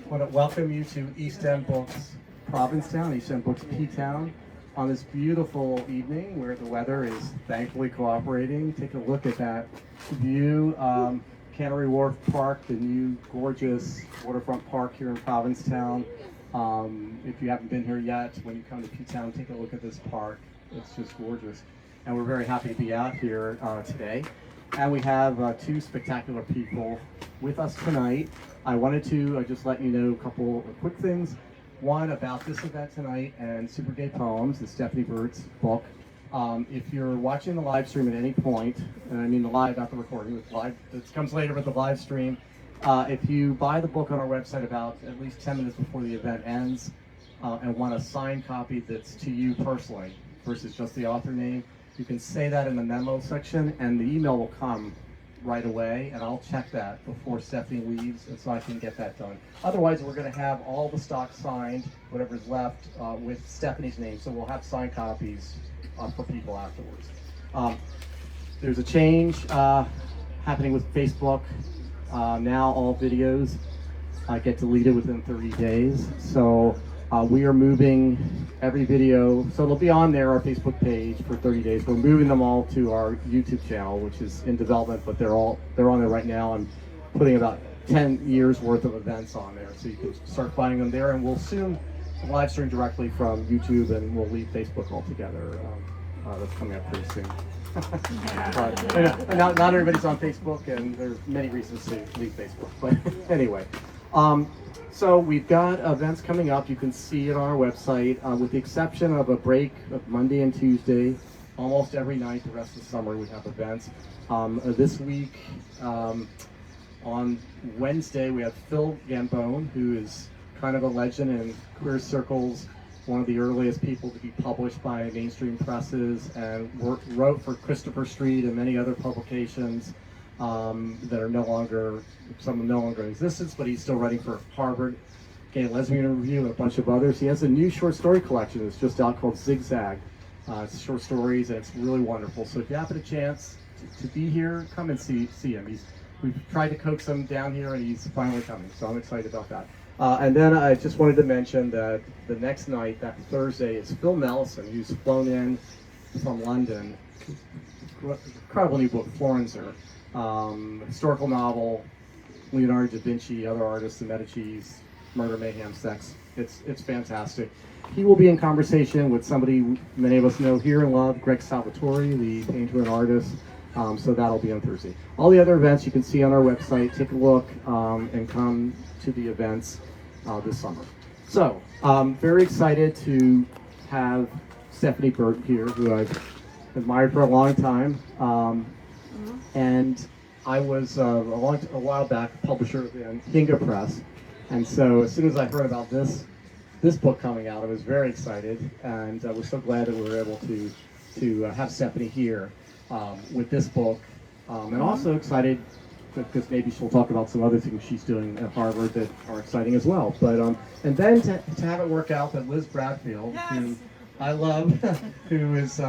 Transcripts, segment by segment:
I want to welcome you to East End Books Provincetown, East End Books Ptown, on this beautiful evening where the weather is thankfully cooperating. Take a look at that view. Cannery Wharf Park, the new gorgeous waterfront park here in Provincetown. If you haven't been here yet, when you come to Ptown, take a look at this park. It's just gorgeous. And we're very happy to be out here today. And we have two spectacular people with us tonight. I wanted to just let you know a couple of quick things. One, about this event tonight and Super Gay Poems, the Stephanie Burt's book. If you're watching the live stream at any point, and I mean the live, not the recording, the live, it comes later with the live stream. If you buy the book on our website about at least 10 minutes before the event ends and want a signed copy that's to you personally versus just the author name, you can say that in the memo section and the email will come right away, and I'll check that before Stephanie leaves, and so I can get that done. Otherwise, we're going to have all the stock signed, whatever's left, with Stephanie's name, so we'll have signed copies for people afterwards. There's a change happening with Facebook. Now all videos get deleted within 30 days, so we are moving every video, so it'll be on there, our Facebook page, for 30 days. We're moving them all to our YouTube channel, which is in development, but they're on there right now. I'm putting about 10 years worth of events on there, so you can start finding them there, and we'll soon live stream directly from YouTube, and we'll leave Facebook altogether. That's coming up pretty soon. But, not everybody's on Facebook, and there's many reasons to leave Facebook, but anyway. So we've got events coming up. You can see it on our website, with the exception of a break of Monday and Tuesday. Almost every night the rest of the summer we have events. This week, on Wednesday, we have Phil Gambone, who is kind of a legend in queer circles, one of the earliest people to be published by mainstream presses, and wrote for Christopher Street and many other publications that are no longer in existence, but he's still writing for Harvard Gay Lesbian Review and a bunch of others. He has a new short story collection that's just out called Zigzag. It's short stories, and it's really wonderful. So if you happen a chance to be here, come and see him. We've tried to coax him down here, and he's finally coming, so I'm excited about that. And then I just wanted to mention that the next night, that Thursday, is Phil Mellison, who's flown in from London. Incredible new book, Florenzer. Historical novel, Leonardo da Vinci, other artists, the Medicis, murder, mayhem, sex. It's fantastic. He will be in conversation with somebody many of us know here and love, Greg Salvatore, the painter and artist. So that'll be on Thursday. All the other events you can see on our website. Take a look and come to the events this summer. So very excited to have Stephanie Burt here, who I've admired for a long time. And I was a while back a publisher of Hinga Press, and so as soon as I heard about this book coming out, I was very excited, and we're so glad that we were able to have Stephanie here with this book, and also excited because maybe she'll talk about some other things she's doing at Harvard that are exciting as well. But and then to have it work out that Liz Bradfield, who I love, who is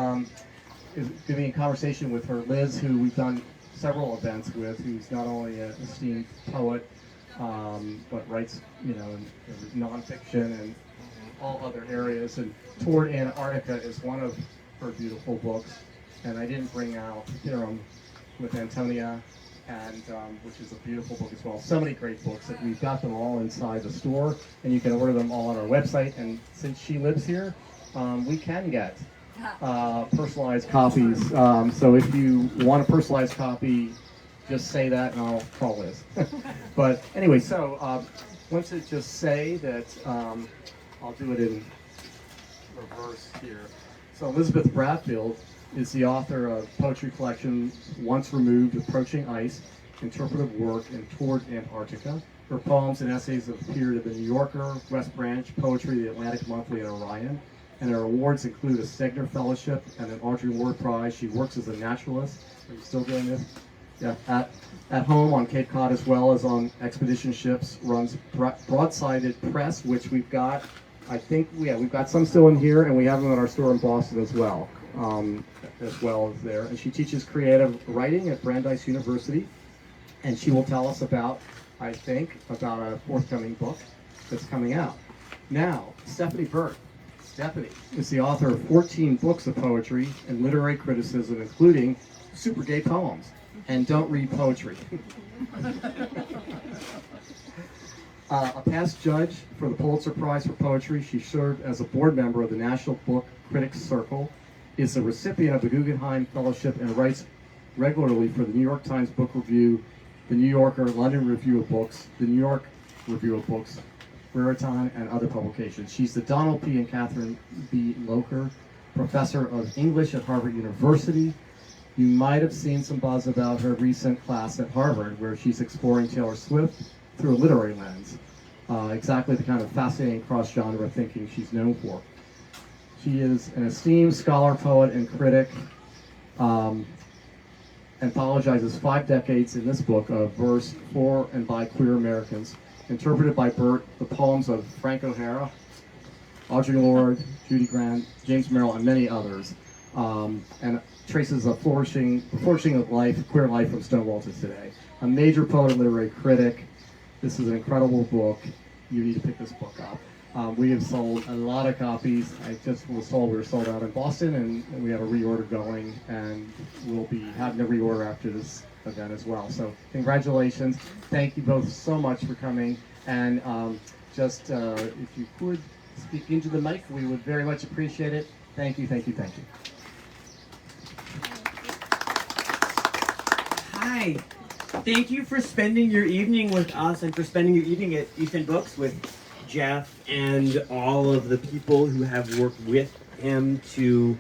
giving a conversation with her. Liz, who we've done several events with, who's not only an esteemed poet, but writes, in nonfiction and all other areas. And Toward Antarctica is one of her beautiful books. And I didn't bring out Theorem with Antonia, and which is a beautiful book as well. So many great books that we've got them all inside the store, and you can order them all on our website. And since she lives here, we can get personalized copies. So if you want a personalized copy, just say that and I'll call Liz. But anyway, so I want to just say that I'll do it in reverse here. So Elizabeth Bradfield is the author of poetry collection Once Removed, Approaching Ice, interpretive work, and Toward Antarctica. Her poems and essays have appeared in the New Yorker, West Branch, Poetry, the Atlantic Monthly, and Orion. And her awards include a Stegner Fellowship and an Audrey Ward Prize. She works as a naturalist. Are you still doing this? Yeah, at home on Cape Cod as well as on expedition ships. Runs Broadsided Press, which we've got. I think we've got some still in here, and we have them at our store in Boston as well as there. And she teaches creative writing at Brandeis University, and she will tell us about I think, about a forthcoming book that's coming out. Now, Stephanie Burt. Stephanie is the author of 14 books of poetry and literary criticism, including super gay poems. And don't read poetry. A past judge for the Pulitzer Prize for Poetry, she served as a board member of the National Book Critics Circle, is a recipient of the Guggenheim Fellowship, and writes regularly for the New York Times Book Review, the New Yorker, London Review of Books, the New York Review of Books, Raritan, and other publications. She's the Donald P. and Katherine B. Loker Professor of English at Harvard University. You might have seen some buzz about her recent class at Harvard, where she's exploring Taylor Swift through a literary lens. Exactly the kind of fascinating cross-genre thinking she's known for. She is an esteemed scholar, poet, and critic, anthologizes 5 decades in this book of verse for and by queer Americans, interpreted by Burt, the poems of Frank O'Hara, Audre Lorde, Judy Grant, James Merrill, and many others, and traces a flourishing of life, queer life from Stonewall to today. A major poet and literary critic. This is an incredible book. You need to pick this book up. We have sold a lot of copies. I just was told we were sold out in Boston, and we have a reorder going, and we'll be having a reorder after this event as well. So congratulations. Thank you both so much for coming. And if you could speak into the mic, we would very much appreciate it. Thank you, thank you, thank you. Hi. Thank you for spending your evening with us and for spending your evening at Ethan Books with Jeff and all of the people who have worked with him to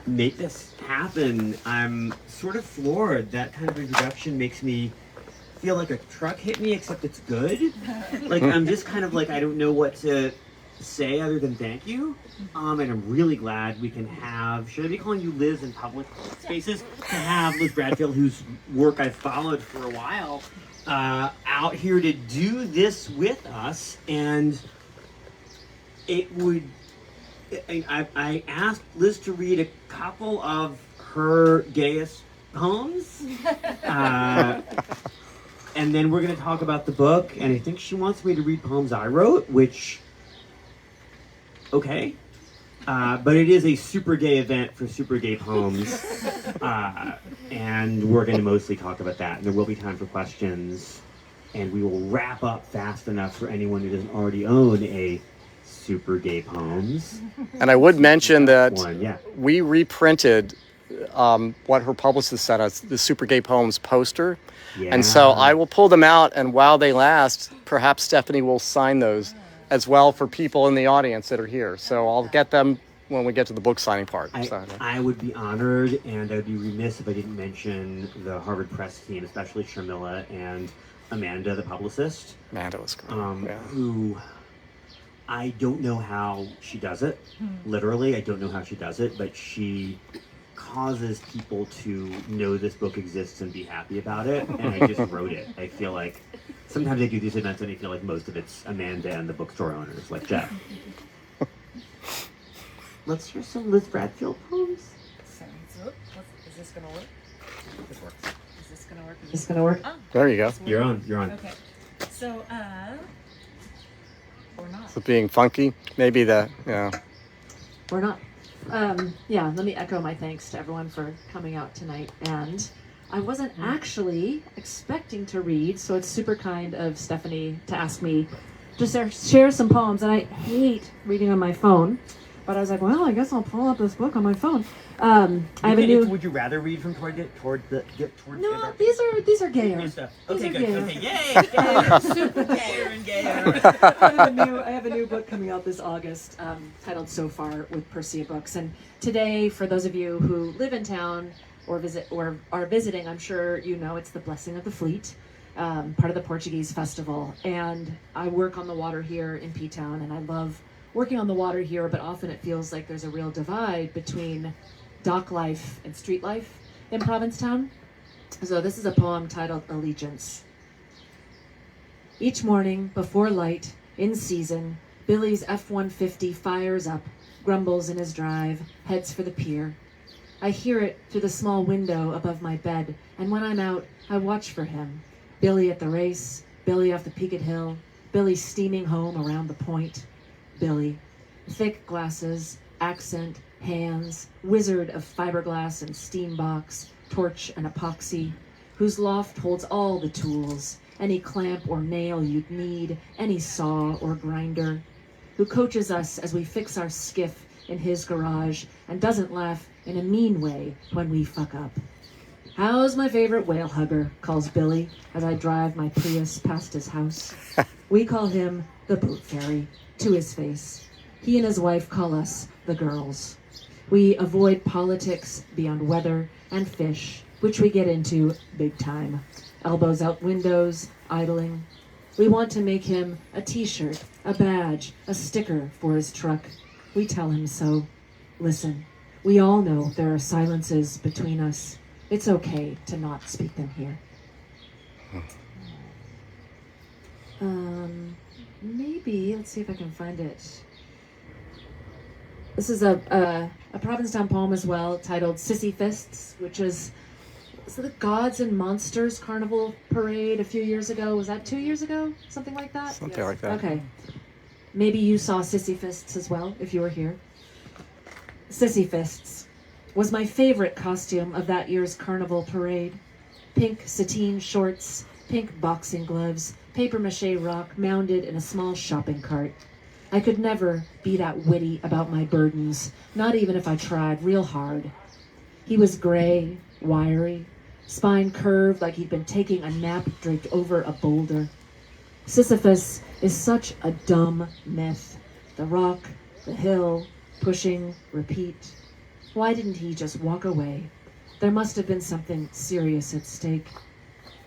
make this happen. I'm sort of floored. That kind of introduction makes me feel like a truck hit me, except it's good. Like, I'm just kind of like, I don't know what to say other than thank you. And I'm really glad we can have, should I be calling you Liz in public spaces? To have Liz Bradfield, whose work I've followed for a while, out here to do this with us. And it would, I asked Liz to read a couple of her gayest poems. And then we're going to talk about the book. And I think she wants me to read poems I wrote, which, okay. But it is a super gay event for super gay poems. And we're going to mostly talk about that. And there will be time for questions. And we will wrap up fast enough for anyone who doesn't already own a super gay poems. And I would mention that yeah. we reprinted what her publicist sent us, the Super Gay Poems poster. Yeah. And so I will pull them out, and while they last, perhaps Stephanie will sign those as well for people in the audience that are here. So I'll get them when we get to the book signing part. I would be honored, and I would be remiss if I didn't mention the Harvard Press team, especially Sharmila and Amanda, the publicist. Amanda was great. Who I don't know how she does it. Literally, I don't know how she does it, but she causes people to know this book exists and be happy about it. And I just wrote it. I feel like sometimes I do these events and I feel like most of it's Amanda and the bookstore owners, like Jeff. Let's hear some Liz Bradfield poems. Sounds good. Is this gonna work? This works. Is this gonna work? Is this gonna work? Oh, There you go. You're on. okay. So, or not. So being funky, maybe Or not. Yeah, let me echo my thanks to everyone for coming out tonight. And I wasn't actually expecting to read, so it's super kind of Stephanie to ask me to share some poems. And I hate reading on my phone, but I was like, well, I guess I'll pull up this book on my phone. I have a new. Would you rather read from toward the No, these are gayer. Stuff. These Okay, are good. gayer. Okay, yay! Gayer. Super gayer and gayer. I have a new book coming out this August, titled So Far with Persia Books. And today, for those of you who live in town or are visiting, I'm sure you know it's the Blessing of the Fleet, part of the Portuguese festival. And I work on the water here in Ptown, and I love working on the water here, but often it feels like there's a real divide between dock life and street life in Provincetown. So this is a poem titled Allegiance. Each morning, before light, in season, Billy's F-150 fires up, grumbles in his drive, heads for the pier. I hear it through the small window above my bed, and when I'm out, I watch for him. Billy at the race, Billy off the Peaked Hill, Billy steaming home around the point, Billy. Thick glasses, accent, hands, wizard of fiberglass and steam box, torch and epoxy, whose loft holds all the tools, any clamp or nail you'd need, any saw or grinder, who coaches us as we fix our skiff in his garage and doesn't laugh in a mean way when we fuck up. How's my favorite whale hugger, calls Billy as I drive my Prius past his house. We call him the boat fairy, to his face. He and his wife call us the girls. We avoid politics beyond weather and fish, which we get into big time. Elbows out windows, idling. We want to make him a t-shirt, a badge, a sticker for his truck. We tell him so. Listen, we all know there are silences between us. It's okay to not speak them here. Maybe, let's see if I can find it. This is a Provincetown poem as well, titled Sissy Fists, which is the Gods and Monsters Carnival Parade a few years ago. Was that 2 years ago? Something like that? Something like that. Okay. Maybe you saw Sissy Fists as well, if you were here. Sissy Fists was my favorite costume of that year's carnival parade. Pink sateen shorts, pink boxing gloves, papier-mâché rock mounted in a small shopping cart. I could never be that witty about my burdens, not even if I tried real hard. He was gray, wiry, spine curved like he'd been taking a nap draped over a boulder. Sisyphus is such a dumb myth. The rock, the hill, pushing, repeat. Why didn't he just walk away? There must have been something serious at stake.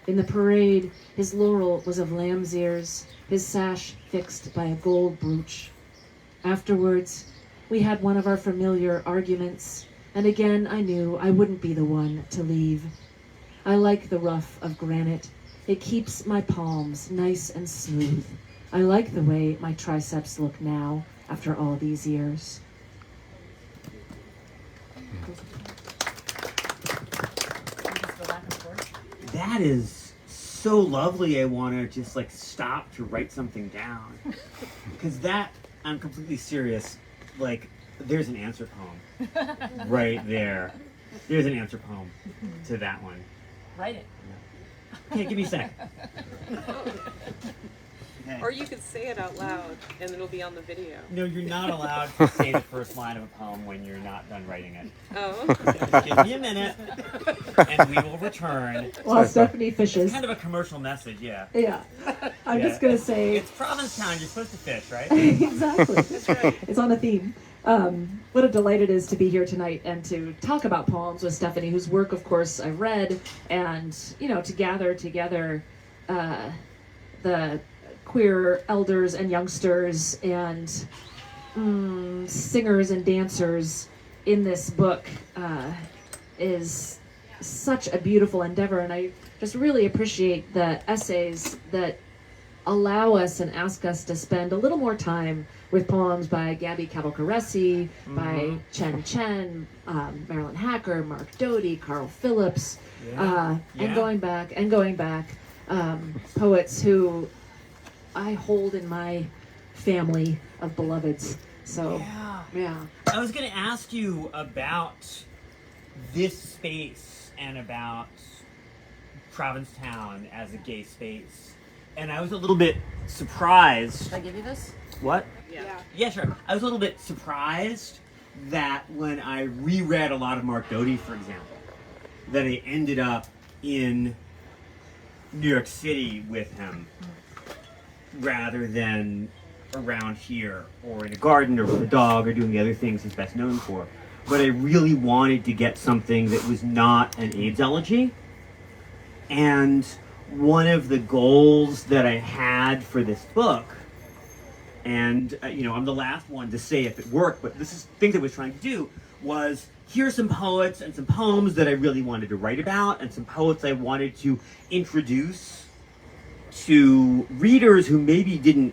In the parade, his laurel was of lamb's ears, his sash fixed by a gold brooch. Afterwards, we had one of our familiar arguments, and again I knew I wouldn't be the one to leave. I like the rough of granite. It keeps my palms nice and smooth. I like the way my triceps look now, after all these years. That is so lovely. I want to just like stop to write something down. Because that, I'm completely serious. Like, there's an answer poem right there. There's an answer poem to that one. Write it. Okay, give me a sec. Okay. Or you could say it out loud and it'll be on the video. No, you're not allowed to say the first line of a poem when you're not done writing it. Oh. Just give me a minute, and we will return. While Stephanie fishes. It's kind of a commercial message, yeah. Yeah. I'm Yeah. just going to say... It's Provincetown, you're supposed to fish, right? Exactly. That's right. It's on a theme. What a delight it is to be here tonight and to talk about poems with Stephanie, whose work, of course, I've read, and, you know, to gather together the queer elders and youngsters and singers and dancers in this book is such a beautiful endeavor. And I just really appreciate the essays that allow us and ask us to spend a little more time with poems by Gabby Cavalcaresi, by Chen Chen, Marilyn Hacker, Mark Doty, Carl Phillips, and going back, poets who I hold in my family of beloveds. So, yeah. I was going to ask you about this space and about Provincetown as a gay space. And I was a little bit surprised. Should I give you this? What? Yeah. Yeah, sure. I was a little bit surprised that when I reread a lot of Mark Doty, for example, that I ended up in New York City with him rather than around here or in a garden or with a dog or doing the other things he's best known for. But I really wanted to get something that was not an AIDS elegy. And one of the goals that I had for this book, and I'm the last one to say if it worked, but this is things I was trying to do, was here's some poets and some poems that I really wanted to write about and some poets I wanted to introduce to readers who maybe didn't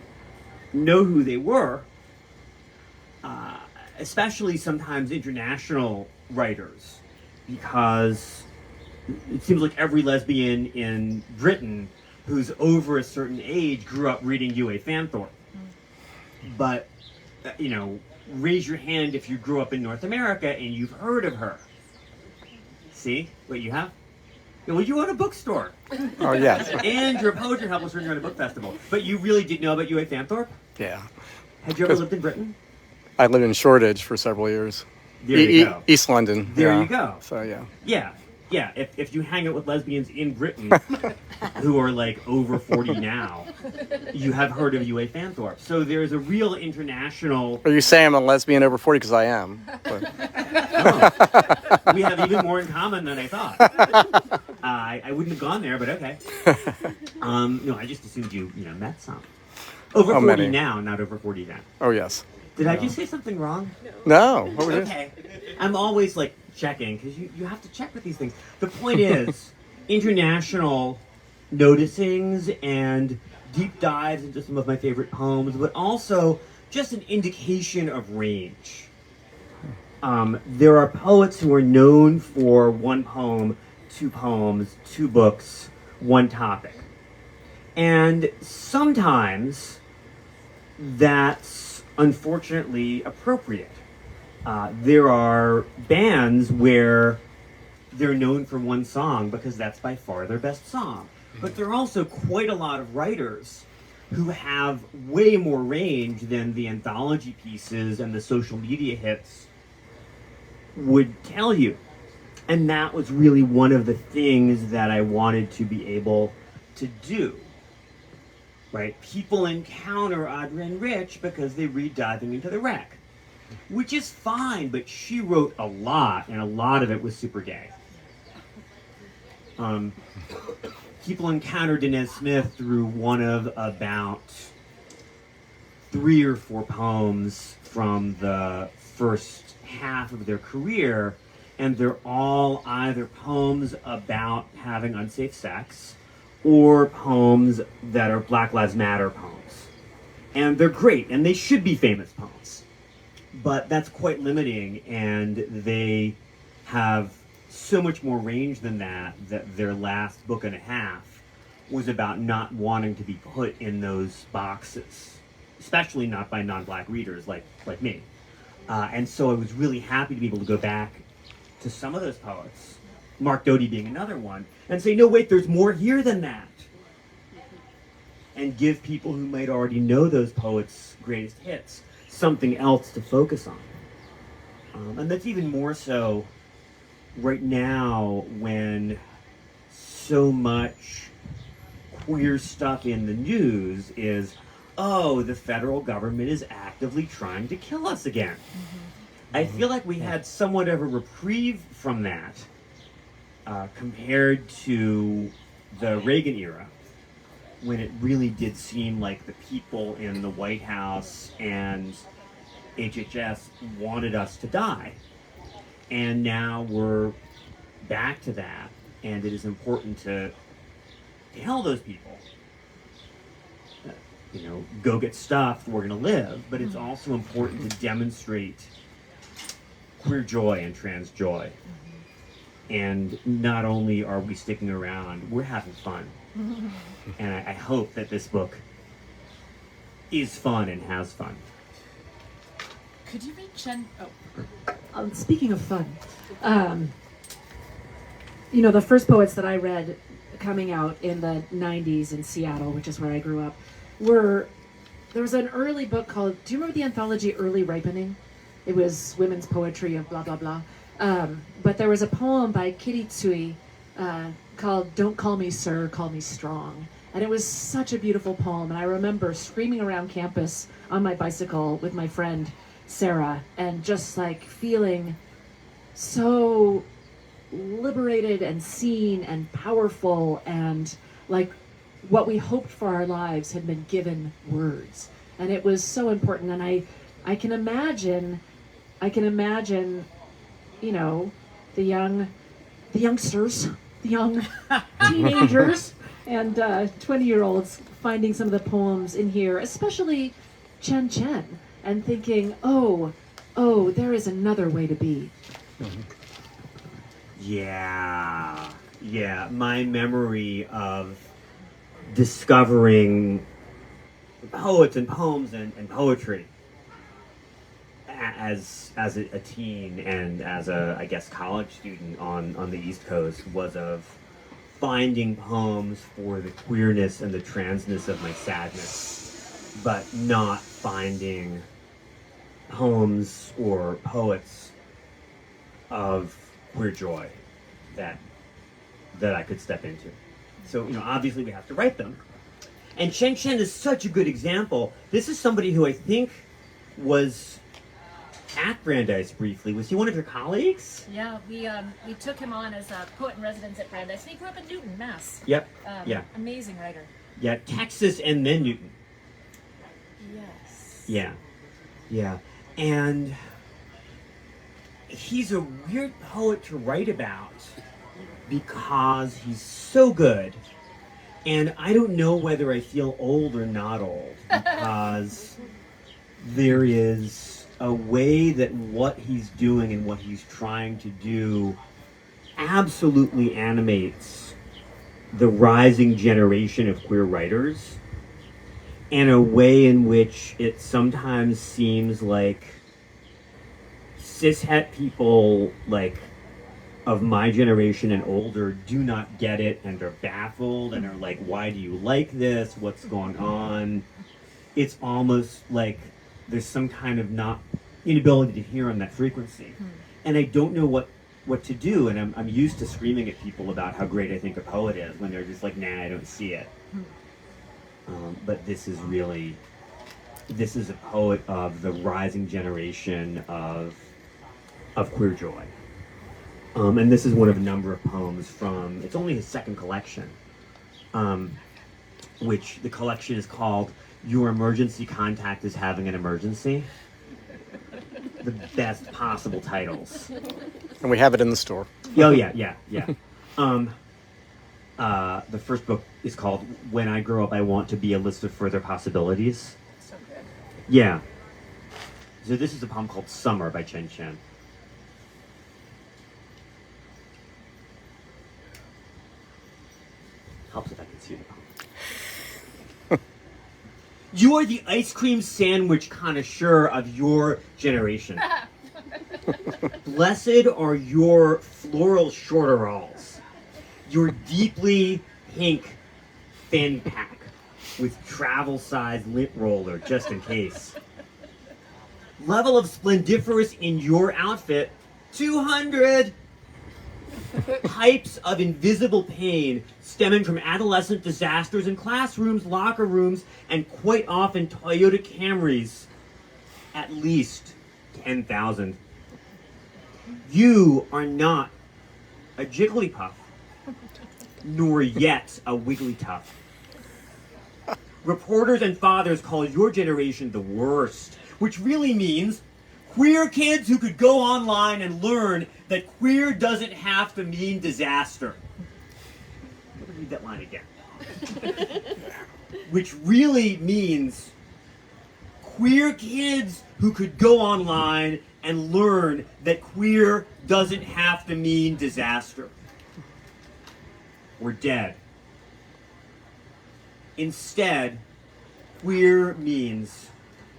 know who they were, especially sometimes international writers, because it seems like every lesbian in Britain who's over a certain age grew up reading Yue Fanthorpe. But, you know, raise your hand if you grew up in North America and you've heard of her. See what you have? Well, you own a bookstore. Oh, yes. And you're a poetry publisher and you're at a book festival. But you really did know about Yue Fanthorpe? Yeah. Had you ever lived in Britain? I lived in Shoreditch for several years. There you go. East London. There yeah. you go. So, yeah. Yeah. Yeah, if you hang out with lesbians in Britain who are like over 40 now, you have heard of Yue Fanthorpe. So there's a real international... Are you saying I'm a lesbian over 40? Because I am. But... Oh, we have even more in common than I thought. I wouldn't have gone there, but okay. No, I just assumed you met some. Over 40 many. now, not over 40 then. Oh, yes. Did I just say something wrong? No. What was it? Okay. I'm always like checking because you have to check with these things. The point is, international noticings and deep dives into some of my favorite poems, but also just an indication of range. There are poets who are known for one poem, two poems, two books, one topic. And sometimes that's unfortunately appropriate. There are bands where they're known for one song because that's by far their best song. But there are also quite a lot of writers who have way more range than the anthology pieces and the social media hits would tell you. And that was really one of the things that I wanted to be able to do. Right? People encounter Audrey Rich because they read Diving into the Wreck. Which is fine, but she wrote a lot, and a lot of it was super gay. People encounter Danez Smith through one of about 3 or 4 poems from the first half of their career, and they're all either poems about having unsafe sex or poems that are Black Lives Matter poems. And they're great, and they should be famous poems. But that's quite limiting, and they have so much more range than that their last book and a half was about not wanting to be put in those boxes, especially not by non-Black readers like me. And so I was really happy to be able to go back to some of those poets, Mark Doty being another one, and say, no, wait, there's more here than that. And give people who might already know those poets' greatest hits something else to focus on. And that's even more so right now when so much queer stuff in the news is, oh, the federal government is actively trying to kill us again. I feel like we had somewhat of a reprieve from that compared to the Reagan era, when it really did seem like the people in the White House and HHS wanted us to die. And now we're back to that, and it is important to tell those people, go get stuffed, we're gonna live, but it's also important to demonstrate queer joy and trans joy. And not only are we sticking around, we're having fun. And I hope that this book is fun and has fun. Could you read Chen? Oh. Speaking of fun, the first poets that I read coming out in the 90s in Seattle, which is where I grew up, there was an early book called, do you remember the anthology Early Ripening? It was women's poetry of blah, blah, blah. But there was a poem by Kitty Tsui called Don't Call Me Sir, Call Me Strong. And it was such a beautiful poem. And I remember screaming around campus on my bicycle with my friend Sarah and just like feeling so liberated and seen and powerful, and like what we hoped for our lives had been given words. And it was so important. And I can imagine, the youngsters, the young teenagers and 20-year-olds finding some of the poems in here, especially Chen Chen, and thinking, oh, there is another way to be. Yeah. My memory of discovering poets and poems and poetry as a teen and as a, I guess, college student on the East Coast was of finding poems for the queerness and the transness of my sadness, but not finding poems or poets of queer joy that I could step into. So, obviously we have to write them. And Chen Chen is such a good example. This is somebody who I think was at Brandeis briefly. Was he one of your colleagues? Yeah, we took him on as a poet in residence at Brandeis. He grew up in Newton, Mass. Yep. Yeah. Amazing writer. Yeah, Texas and then Newton. Yes. Yeah. Yeah. And he's a weird poet to write about because he's so good. And I don't know whether I feel old or not old because there is a way that what he's doing and what he's trying to do absolutely animates the rising generation of queer writers, and a way in which it sometimes seems like cishet people of my generation and older do not get it and are baffled and are like, why do you like this? What's going on? It's almost like there's some kind of inability to hear on that frequency. And I don't know what to do, and I'm used to screaming at people about how great I think a poet is when they're just like, nah, I don't see it. But this is a poet of the rising generation of queer joy. And this is one of a number of poems from, it's only his second collection, which the collection is called Your Emergency Contact is Having an Emergency. The best possible titles. And we have it in the store. Oh, yeah. The first book is called When I Grow Up, I Want to Be a List of Further Possibilities. So good. Yeah. So this is a poem called Summer by Chen Chen. Helps if I can see the poem. You are the ice cream sandwich connoisseur of your generation. Blessed are your floral shorteralls, your deeply pink fanny pack with travel-sized lint roller just in case. Level of splendiferous in your outfit, 200. Pipes of invisible pain stemming from adolescent disasters in classrooms, locker rooms, and quite often Toyota Camrys. At least 10,000. You are not a Jigglypuff, nor yet a Wigglytuff. Reporters and fathers call your generation the worst, which really means queer kids who could go online and learn that queer doesn't have to mean disaster. Let me read that line again. Which really means queer kids who could go online and learn that queer doesn't have to mean disaster. We're dead. Instead, queer means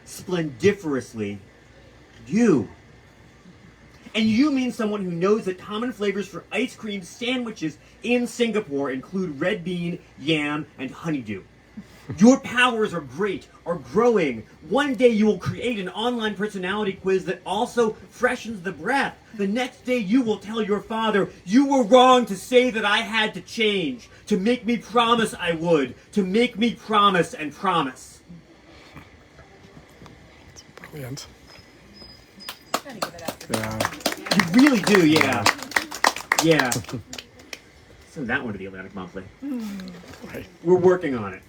splendiferously you. And you mean someone who knows that common flavors for ice cream sandwiches in Singapore include red bean, yam, and honeydew. Your powers are great, are growing. One day you will create an online personality quiz that also freshens the breath. The next day you will tell your father, you were wrong to say that I had to change, to make me promise I would, to make me promise and promise. Brilliant. Gotta give it up. Yeah. You really do, yeah. Yeah. Send that one to the Atlantic Monthly. Right. We're working on it.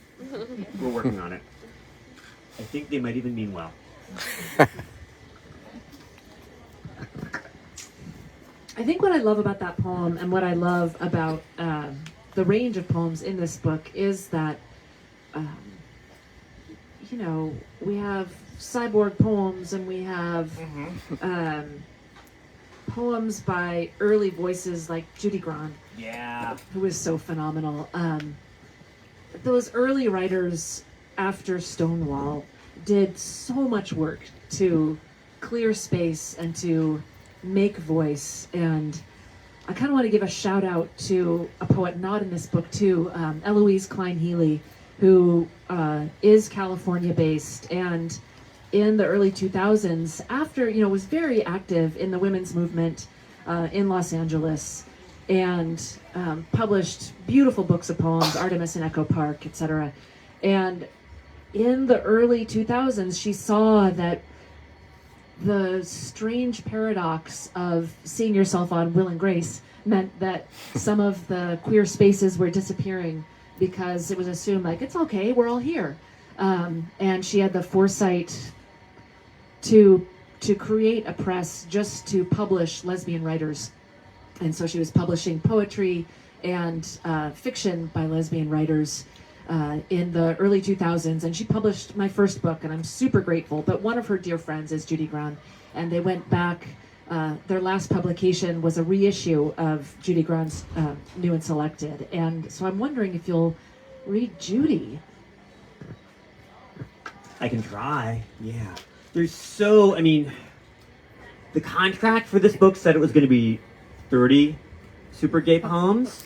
We're working on it. I think they might even mean well. I think what I love about that poem and what I love about the range of poems in this book is that, we have cyborg poems and we have poems by early voices like Judy Grahn, Yeah. who is so phenomenal. those early writers after Stonewall did so much work to clear space and to make voice. And I kind of want to give a shout out to a poet not in this book too, Eloise Klein Healy, who is California based, and in the early 2000s, after, was very active in the women's movement in Los Angeles, and published beautiful books of poems, Artemis and Echo Park, etc. And in the early 2000s, she saw that the strange paradox of seeing yourself on Will and Grace meant that some of the queer spaces were disappearing because it was assumed like, it's okay, we're all here. And she had the foresight to create a press just to publish lesbian writers. And so she was publishing poetry and fiction by lesbian writers in the early 2000s. And she published my first book, and I'm super grateful. But one of her dear friends is Judy Grahn, and they went back. Their last publication was a reissue of Judy Grahn's New and Selected. And so I'm wondering if you'll read Judy. I can try, yeah. The contract for this book said it was going to be 30 super gay poems,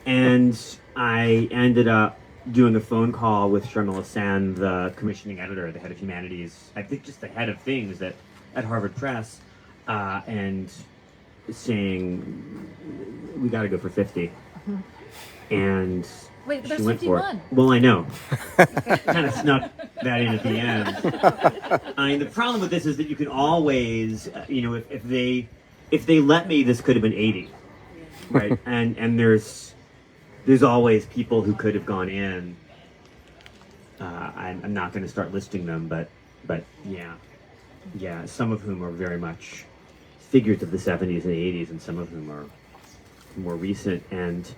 and I ended up doing a phone call with Sharmila Sen, the commissioning editor, the head of humanities, I think just the head of things at Harvard Press, and saying, we got to go for 50. And Wait, but there's she went for it. 51. Well, I know. Kind of snuck that in at the end. I mean, the problem with this is that you can always, if they let me, this could have been 80, right? And there's always people who could have gone in. I'm not going to start listing them, but yeah, some of whom are very much figures of the 70s and 80s, and some of whom are more recent. And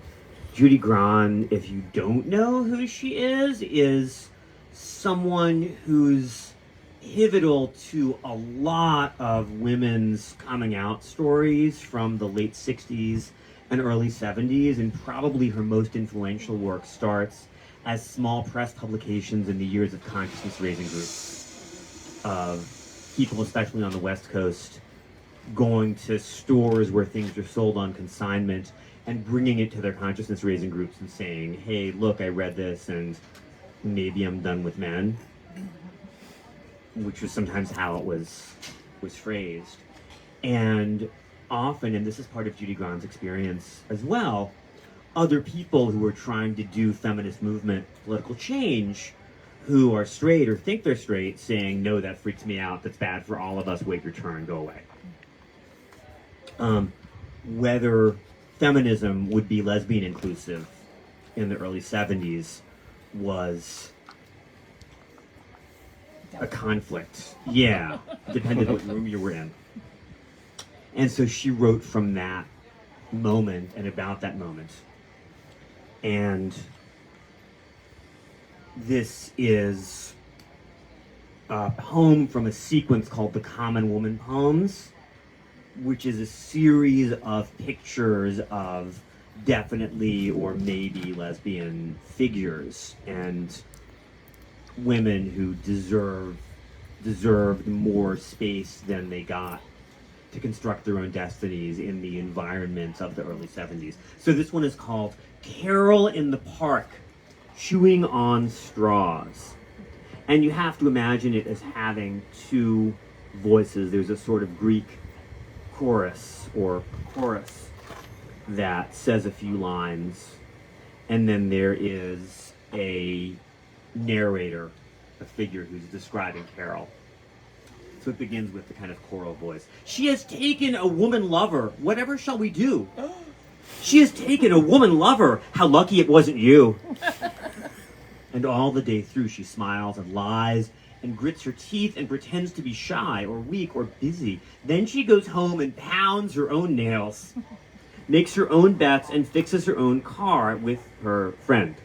Judy Grahn, if you don't know who she is someone who's pivotal to a lot of women's coming out stories from the late 60s and early 70s, and probably her most influential work starts as small press publications in the years of consciousness raising groups of people, especially on the West Coast, going to stores where things are sold on consignment and bringing it to their consciousness raising groups and saying, hey, look, I read this and maybe I'm done with men, which was sometimes how it was phrased. And often, and this is part of Judy Grahn's experience as well, other people who are trying to do feminist movement political change, who are straight or think they're straight, saying, no, that freaks me out, that's bad for all of us, wait your turn, go away. Whether feminism would be lesbian inclusive in the early 70s was a conflict. Yeah, depended what room you were in. And so she wrote from that moment and about that moment. And this is a poem from a sequence called the Common Woman Poems, which is a series of pictures of definitely or maybe lesbian figures and women who deserved more space than they got to construct their own destinies in the environment of the early 70s. So this one is called Carol in the Park, Chewing on Straws. And you have to imagine it as having two voices. There's a sort of Greek chorus that says a few lines, and then there is a narrator, a figure who's describing Carol. So it begins with the kind of choral voice. She has taken a woman lover. Whatever shall we do? She has taken a woman lover. How lucky it wasn't you. And all the day through she smiles and lies and grits her teeth and pretends to be shy or weak or busy. Then she goes home and pounds her own nails, makes her own bets, and fixes her own car with her friend.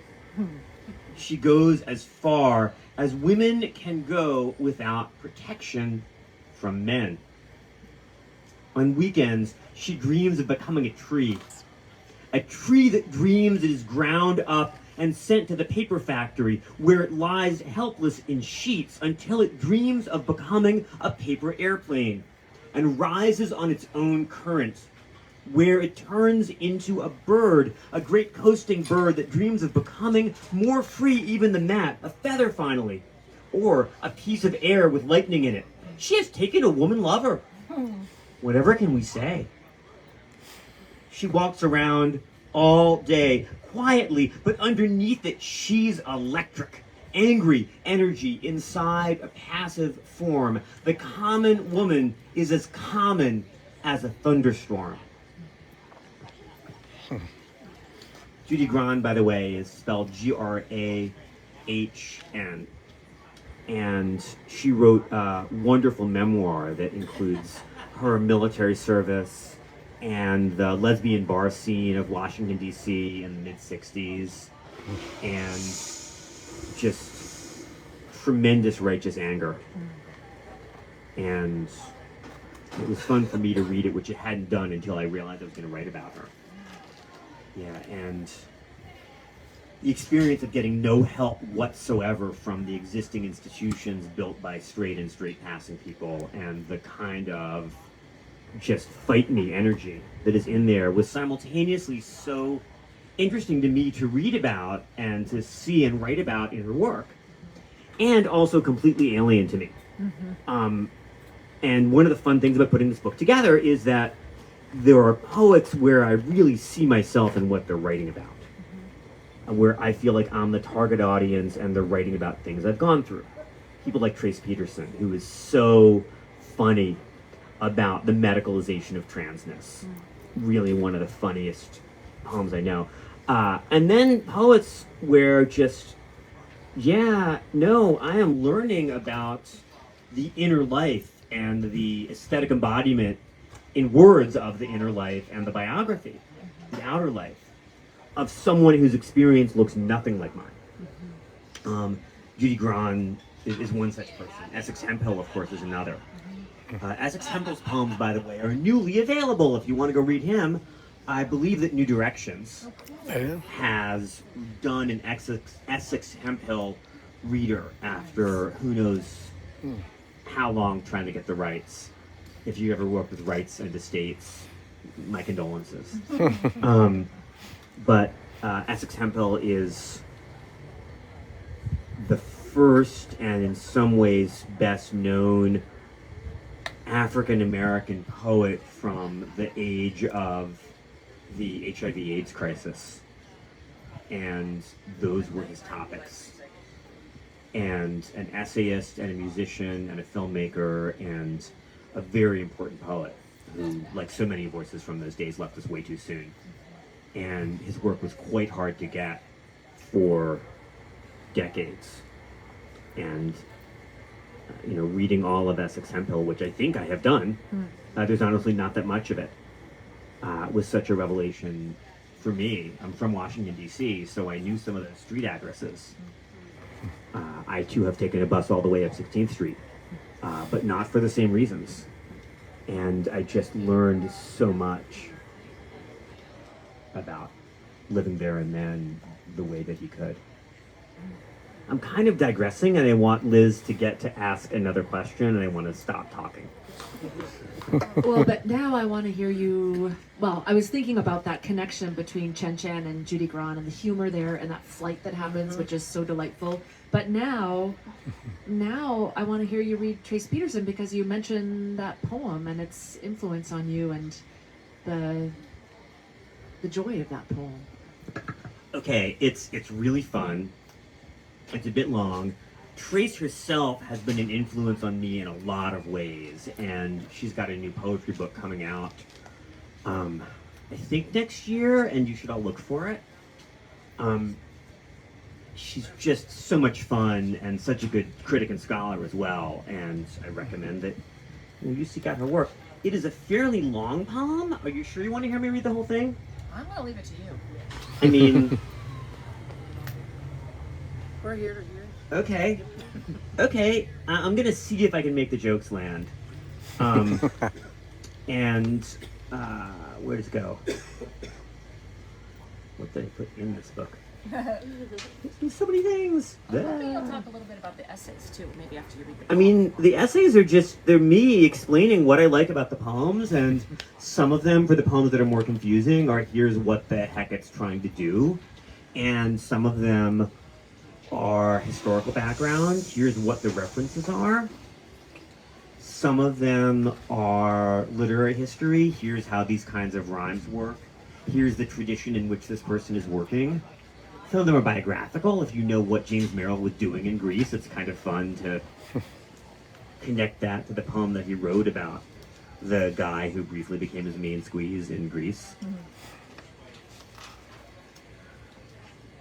She goes as far as women can go without protection from men. On weekends, she dreams of becoming a tree that dreams it is ground up and sent to the paper factory, where it lies helpless in sheets until it dreams of becoming a paper airplane and rises on its own current, where it turns into a bird, a great coasting bird that dreams of becoming more free even than that, a feather finally, or a piece of air with lightning in it. She has taken a woman lover. Whatever can we say? She walks around all day, quietly, but underneath it, she's electric. Angry energy inside a passive form. The common woman is as common as a thunderstorm. Judy Grahn, by the way, is spelled Grahn. And she wrote a wonderful memoir that includes her military service and the lesbian bar scene of Washington, D.C. in the mid-60s, and just tremendous righteous anger. And it was fun for me to read it, which I hadn't done until I realized I was going to write about her. Yeah, and the experience of getting no help whatsoever from the existing institutions built by straight passing people, and the kind of just fight me energy that is in there was simultaneously so interesting to me to read about and to see and write about in her work, and also completely alien to me. And one of the fun things about putting this book together is that there are poets where I really see myself in what they're writing about, where I feel like I'm the target audience and they're writing about things I've gone through. People like Trace Peterson, who is so funny about the medicalization of transness. Really one of the funniest poems I know. And then poets where just, I am learning about the inner life and the aesthetic embodiment in words of the inner life and the biography, the outer life, of someone whose experience looks nothing like mine. Judy Grahn is one such person. Essex Hemphill, of course, is another. Essex Hemphill's poems, by the way, are newly available if you want to go read him. I believe that New Directions has done an Essex Hemphill reader after who knows how long trying to get the rights. If you ever worked with rights and estates, my condolences. But Essex Hemphill is the first and in some ways best known African American poet from the age of the HIV/AIDS crisis. And those were his topics. And an essayist and a musician and a filmmaker and a very important poet who, like so many voices from those days, left us way too soon. And his work was quite hard to get for decades. And reading all of Essex Hemphill, which I think I have done, there's honestly not that much of it, was such a revelation for me. I'm from Washington, D.C., so I knew some of those street addresses. I, too, have taken a bus all the way up 16th Street, but not for the same reasons. And I just learned so much about living there and then the way that he could. I'm kind of digressing, and I want Liz to get to ask another question, and I want to stop talking. Well, but now I want to hear you. Well, I was thinking about that connection between Chen Chen and Judy Grahn and the humor there and that flight that happens, which is so delightful. But now I want to hear you read Trace Peterson, because you mentioned that poem and its influence on you and the joy of that poem. Okay, it's really fun. It's a bit long. Trace herself has been an influence on me in a lot of ways, and she's got a new poetry book coming out, I think next year, and you should all look for it. She's just so much fun and such a good critic and scholar as well, and I recommend that you seek out her work. It is a fairly long poem. Are you sure you want to hear me read the whole thing? I'm gonna leave it to you. I mean... We're here to hear. Okay. I'm gonna see if I can make the jokes land. And where does it go? What did I put in this book? There's so many things. Maybe you'll talk a little bit about the essays too, maybe after you read the book. I mean, the essays are they're me explaining what I like about the poems, and some of them, for the poems that are more confusing, are here's what the heck it's trying to do. And some of them are historical background, here's what the references are. Some of them are literary history, here's how these kinds of rhymes work. Here's the tradition in which this person is working. Some of them are biographical. If you know what James Merrill was doing in Greece, it's kind of fun to connect that to the poem that he wrote about the guy who briefly became his main squeeze in Greece.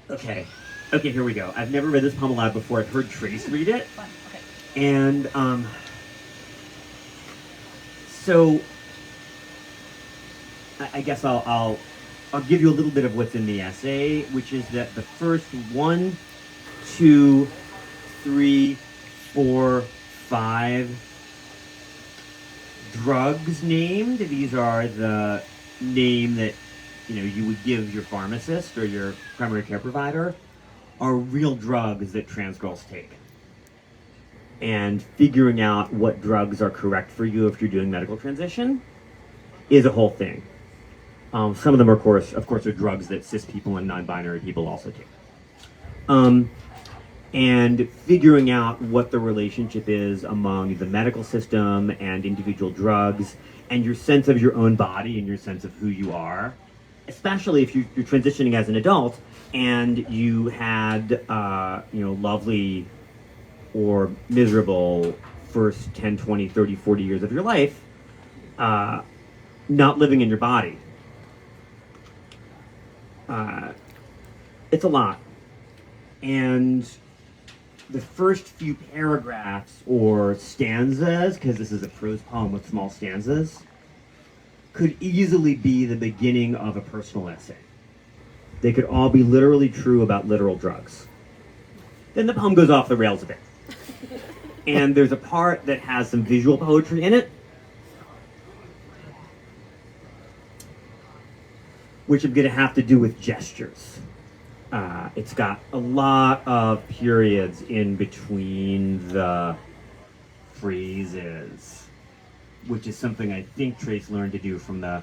Okay, here we go. I've never read this poem aloud before. I've heard Trace read it. Fun. Okay. And so I guess I'll give you a little bit of what's in the essay, which is that the first 1, 2, 3, 4, 5 drugs named. These are the name that you would give your pharmacist or your primary care provider, are real drugs that trans girls take. And figuring out what drugs are correct for you if you're doing medical transition is a whole thing. Some of them, of course, are drugs that cis people and non-binary people also take. And figuring out what the relationship is among the medical system and individual drugs, and your sense of your own body and your sense of who you are, especially if you're transitioning as an adult and you had, lovely or miserable first 10, 20, 30, 40 years of your life, not living in your body. It's a lot. And the first few paragraphs or stanzas, because this is a prose poem with small stanzas, could easily be the beginning of a personal essay. They could all be literally true about literal drugs. Then the poem goes off the rails a bit. And there's a part that has some visual poetry in it, which I'm going to have to do with gestures. It's got a lot of periods in between the phrases, which is something I think Trace learned to do from the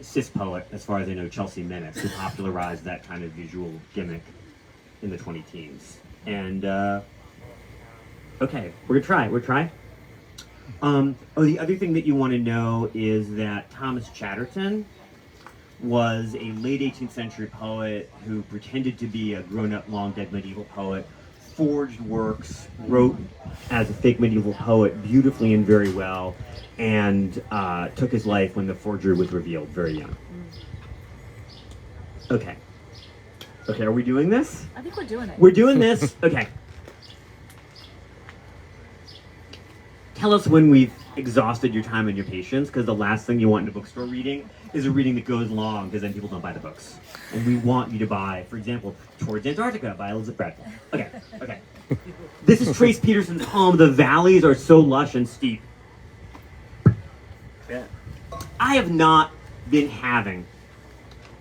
cis poet, as far as I know, Chelsea Minnis, who popularized that kind of visual gimmick in the 20 teens. And, okay, we're gonna try. The other thing that you want to know is that Thomas Chatterton was a late 18th century poet who pretended to be a grown-up, long-dead medieval poet, forged works, wrote as a fake medieval poet beautifully and very well, and took his life when the forgery was revealed very young. Okay, are we doing this? I think we're doing it. We're doing this? Okay. Tell us when we've exhausted your time and your patience, because the last thing you want in a bookstore reading is a reading that goes long, because then people don't buy the books. And we want you to buy, for example, Towards Antarctica by Elizabeth Bradfield. Okay. This is Trace Peterson's poem, The Valleys Are So Lush and Steep. Yeah. I have not been having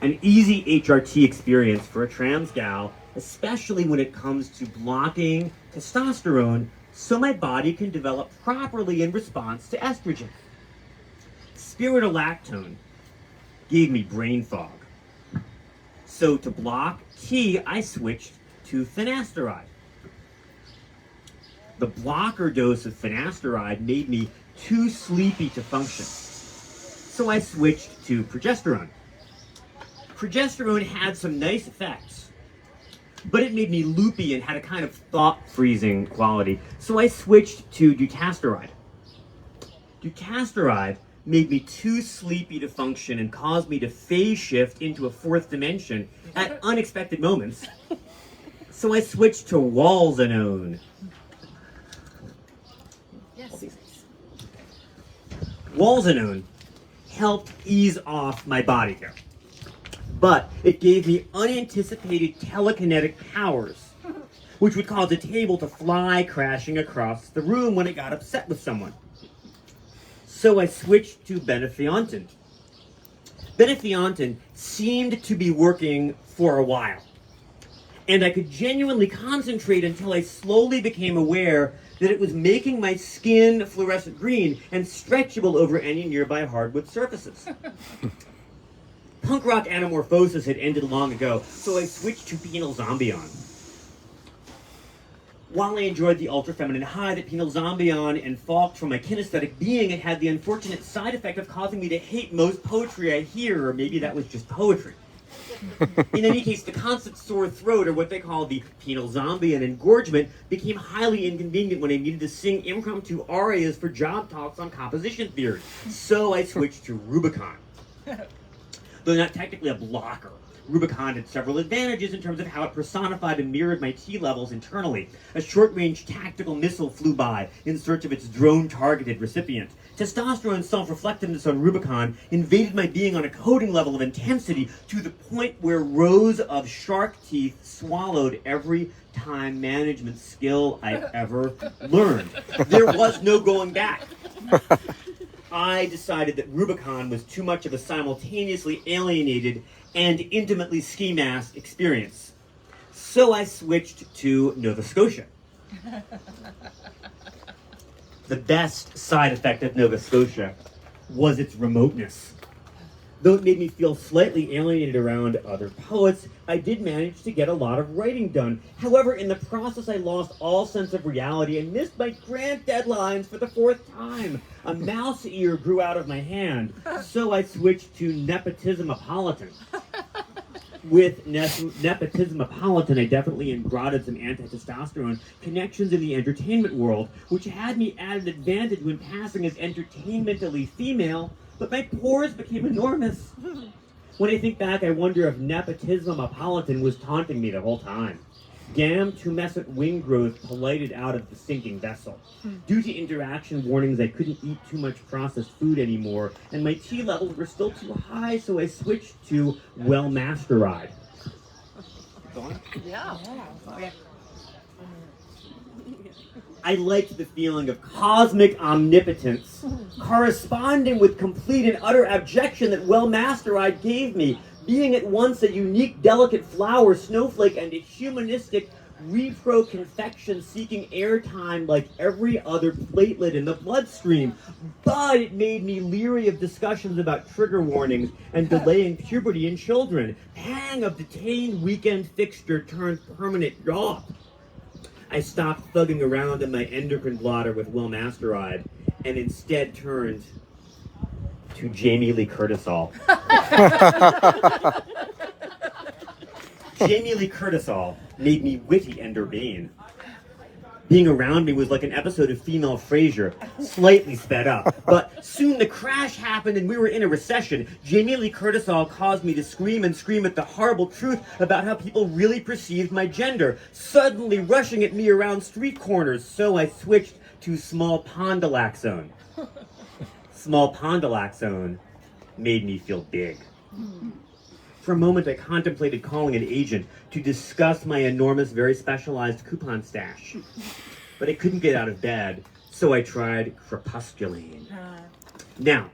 an easy HRT experience for a trans gal, especially when it comes to blocking testosterone so my body can develop properly in response to estrogen. Spironolactone gave me brain fog. So to block T, I switched to finasteride. The blocker dose of finasteride made me too sleepy to function. So I switched to progesterone. Progesterone had some nice effects, but it made me loopy and had a kind of thought-freezing quality. So I switched to dutasteride. Dutasteride made me too sleepy to function and caused me to phase shift into a fourth dimension at unexpected moments. So I switched to walzenone. Yes. Walzenone helped ease off my body hair, but it gave me unanticipated telekinetic powers, which would cause a table to fly crashing across the room when it got upset with someone. So I switched to Benefiantin. Benefiantin seemed to be working for a while, and I could genuinely concentrate until I slowly became aware that it was making my skin fluorescent green and stretchable over any nearby hardwood surfaces. Punk rock anamorphosis had ended long ago, so I switched to penal zombie-on. While I enjoyed the ultra-feminine high that penal zombie-on invoked from my kinesthetic being, it had the unfortunate side effect of causing me to hate most poetry I hear, or maybe that was just poetry. In any case, the constant sore throat, or what they call the penal zombie and engorgement, became highly inconvenient when I needed to sing impromptu arias for job talks on composition theory. So I switched to Rubicon. Though not technically a blocker, Rubicon had several advantages in terms of how it personified and mirrored my T levels internally. A short-range tactical missile flew by in search of its drone-targeted recipient. Testosterone's self-reflectiveness on Rubicon invaded my being on a coding level of intensity to the point where rows of shark teeth swallowed every time management skill I ever learned. There was no going back. I decided that Rubicon was too much of a simultaneously alienated and intimately ski-mask experience. So I switched to Nova Scotia. The best side effect of Nova Scotia was its remoteness. Though it made me feel slightly alienated around other poets, I did manage to get a lot of writing done. However, in the process, I lost all sense of reality and missed my grant deadlines for the 4th time. A mouse ear grew out of my hand, so I switched to Nepotismopolitan. With Nepotismopolitan, I definitely engrotted some anti-testosterone connections in the entertainment world, which had me at an advantage when passing as entertainmentally female, but my pores became enormous. When I think back, I wonder if Nepotismopolitan was taunting me the whole time. Tumescent wing growth pollited out of the sinking vessel. Due to interaction warnings, I couldn't eat too much processed food anymore, and my T levels were still too high, so I switched to Well-Masteride. Yeah. I liked the feeling of cosmic omnipotence, corresponding with complete and utter abjection that Well-Masteride gave me, being at once a unique, delicate flower, snowflake, and a humanistic repro confection seeking airtime like every other platelet in the bloodstream. But it made me leery of discussions about trigger warnings and delaying puberty in children. Pang of detained weekend fixture turned permanent job. I stopped thugging around in my endocrine blotter with Well-Masteride and instead turned to Jamie Lee Curtisall. Jamie Lee Curtisall made me witty and urbane. Being around me was like an episode of Female Frasier, slightly sped up. But soon the crash happened and we were in a recession. Jamie Lee Curtisall caused me to scream and scream at the horrible truth about how people really perceived my gender, suddenly rushing at me around street corners. So I switched to Small Pondylaxone. Small Pondylaxone made me feel big. For a moment, I contemplated calling an agent to discuss my enormous, very specialized coupon stash. But I couldn't get out of bed, so I tried Crepusculine. Now,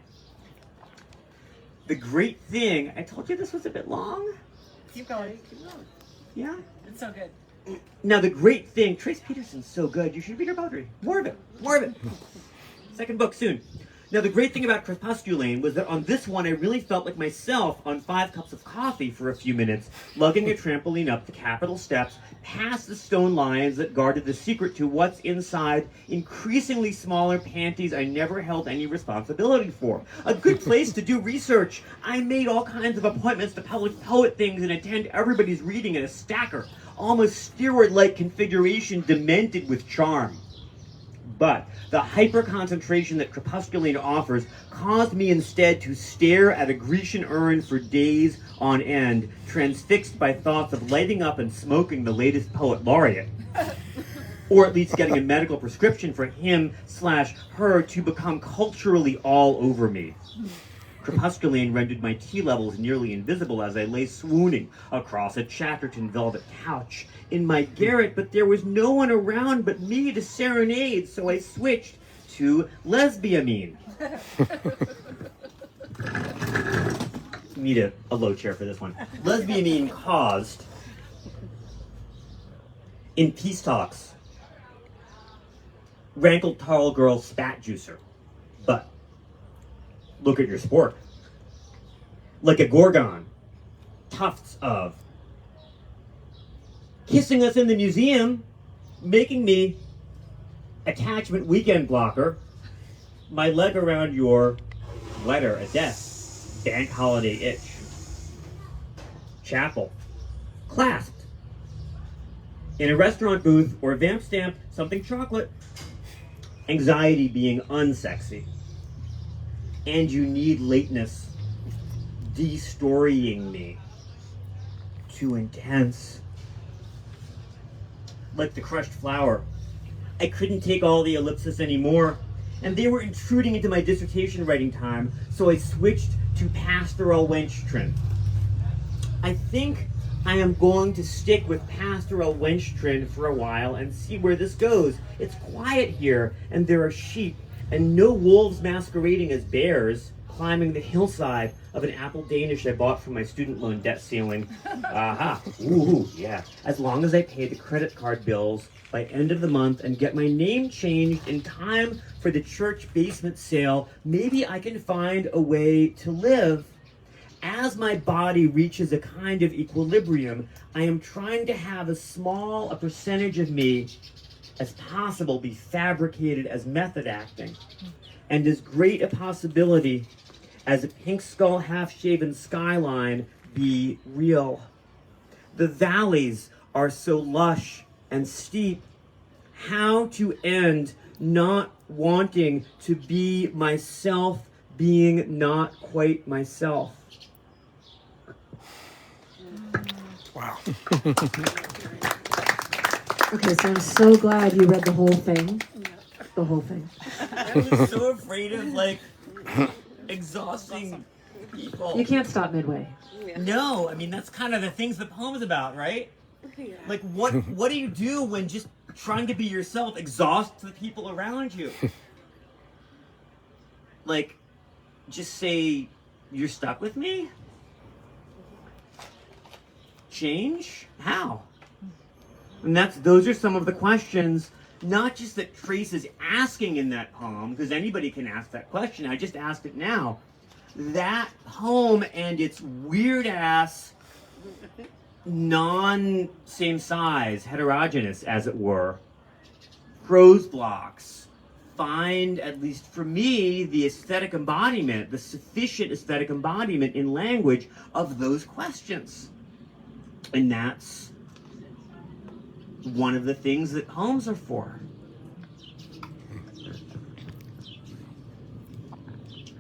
the great thing, I told you this was a bit long? Keep going. Yeah? It's so good. Now, the great thing, Trace Peterson's so good, you should read her poetry. More of it. Second book soon. Now, the great thing about Crepusculine was that on this one, I really felt like myself on 5 cups of coffee for a few minutes, lugging a trampoline up the Capitol steps, past the stone lions that guarded the secret to what's inside increasingly smaller panties I never held any responsibility for. A good place to do research. I made all kinds of appointments to publish poet things and attend everybody's reading in a stacker, almost steroid-like configuration demented with charm. But the hyper-concentration that Crepusculine offers caused me instead to stare at a Grecian urn for days on end, transfixed by thoughts of lighting up and smoking the latest poet laureate. Or at least getting a medical prescription for him/her to become culturally all over me. Crepusculine rendered my T levels nearly invisible as I lay swooning across a Chatterton velvet couch in my garret, but there was no one around but me to serenade, so I switched to Lesbiamine. Need a low chair for this one. Lesbiamine caused In peace talks, rankled tall girl spat juicer. But look at your sport. Like a gorgon, tufts of. Kissing us in the museum, making me attachment weekend blocker, my leg around your letter, a desk, bank holiday itch. Chapel, clasped. In a restaurant booth or vamp stamp, something chocolate. Anxiety being unsexy. And you need lateness, de-storying me. Too intense. Like the crushed flower. I couldn't take all the ellipsis anymore, and they were intruding into my dissertation writing time, so I switched to pastoral wenchtrin. I think I am going to stick with pastoral wenchtrin for a while and see where this goes. It's quiet here, and there are sheep, and no wolves masquerading as bears climbing the hillside of an apple Danish I bought from my student loan debt ceiling. Aha, ooh, yeah. As long as I pay the credit card bills by end of the month and get my name changed in time for the church basement sale, maybe I can find a way to live. As my body reaches a kind of equilibrium, I am trying to have as small a percentage of me as possible be fabricated as method acting, and as great a possibility as a pink skull half-shaven skyline be real. The valleys are so lush and steep. How to end not wanting to be myself, being not quite myself. Wow. Okay, so I'm so glad you read the whole thing. The whole thing. I was so afraid of, like, exhausting people. You can't stop midway. No, I mean, that's kind of the things the poem's about, right? Like, what do you do when just trying to be yourself exhausts the people around you? Like, just say, you're stuck with me? Change? How? And those are some of the questions, not just that Trace is asking in that poem, because anybody can ask that question. I just asked it now. That poem and its weird-ass, non-same size, heterogeneous, as it were, prose blocks find, at least for me, the aesthetic embodiment, the sufficient aesthetic embodiment in language of those questions. And that's one of the things that poems are for.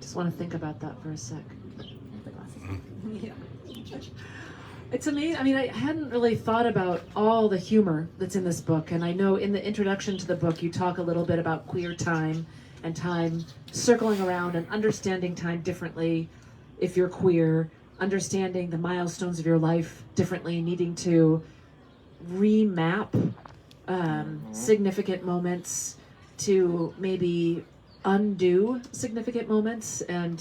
Just want to think about that for a sec. Yeah. It's amazing. I mean, I hadn't really thought about all the humor that's in this book. And I know in the introduction to the book, you talk a little bit about queer time and time circling around and understanding time differently if you're queer, understanding the milestones of your life differently, needing to remap significant moments to maybe undo significant moments and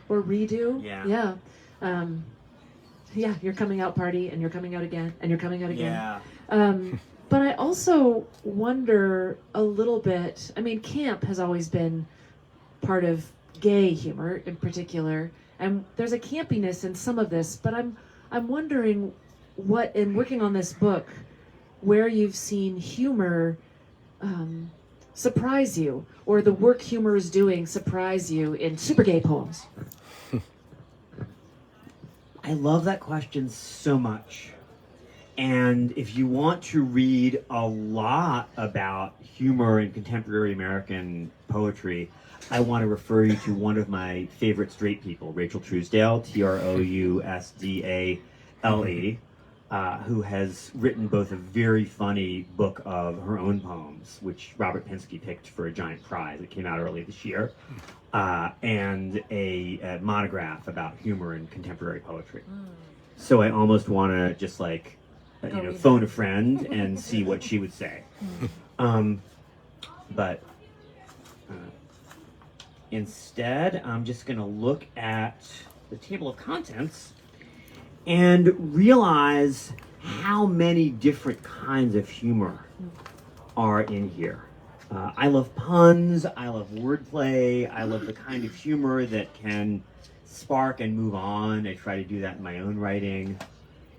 or redo. Yeah. Yeah, your coming out party and you're coming out again and you're coming out again. Yeah. But I also wonder a little bit, I mean, camp has always been part of gay humor in particular, and there's a campiness in some of this, but I'm wondering what, in working on this book, where you've seen humor surprise you, or the work humor is doing surprise you in super gay poems. I love that question so much. And if you want to read a lot about humor in contemporary American poetry, I want to refer you to one of my favorite straight people, Rachel Truesdale, Trousdale, who has written both a very funny book of her own poems, which Robert Pinsky picked for a giant prize that came out early this year, and a monograph about humor in contemporary poetry. So I almost want to just like, phone a friend and see what she would say. But instead, I'm just going to look at the table of contents and realize how many different kinds of humor are in here. I love puns, I love wordplay, I love the kind of humor that can spark and move on. I try to do that in my own writing,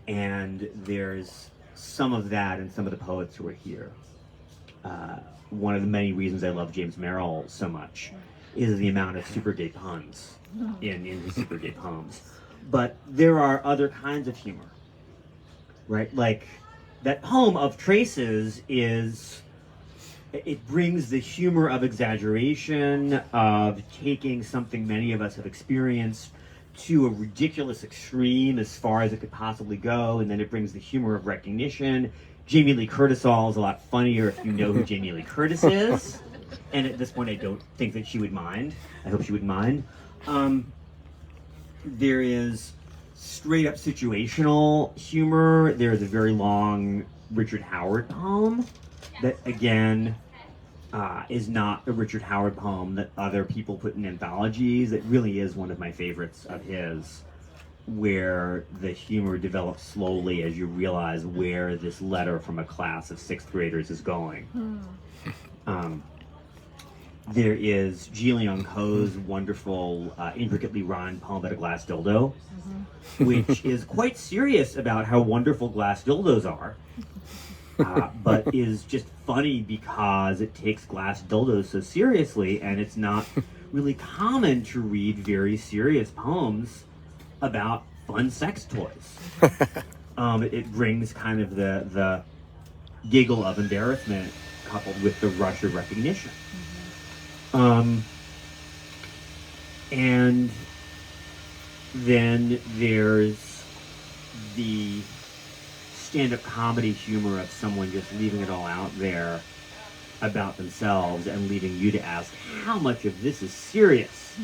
and there's some of that in some of the poets who are here. One of the many reasons I love James Merrill so much is the amount of super gay puns in his super gay poems. But there are other kinds of humor, right? Like that poem of Traces it brings the humor of exaggeration, of taking something many of us have experienced to a ridiculous extreme as far as it could possibly go, and then it brings the humor of recognition. Jamie Lee Curtis all is a lot funnier if you know who Jamie Lee Curtis is, and at this point I don't think that she would mind. I hope she wouldn't mind. There is straight up situational humor. There's a very long Richard Howard poem that again is not a Richard Howard poem that other people put in anthologies. It really is one of my favorites of his, where the humor develops slowly as you realize where this letter from a class of 6th graders is going. There is Ji Leong Ko's wonderful, intricately rhymed poem about a glass dildo, which is quite serious about how wonderful glass dildos are, but is just funny because it takes glass dildos so seriously, and it's not really common to read very serious poems about fun sex toys. It brings kind of the giggle of embarrassment coupled with the rush of recognition. And then there's the stand-up comedy humor of someone just leaving it all out there about themselves and leaving you to ask how much of this is serious,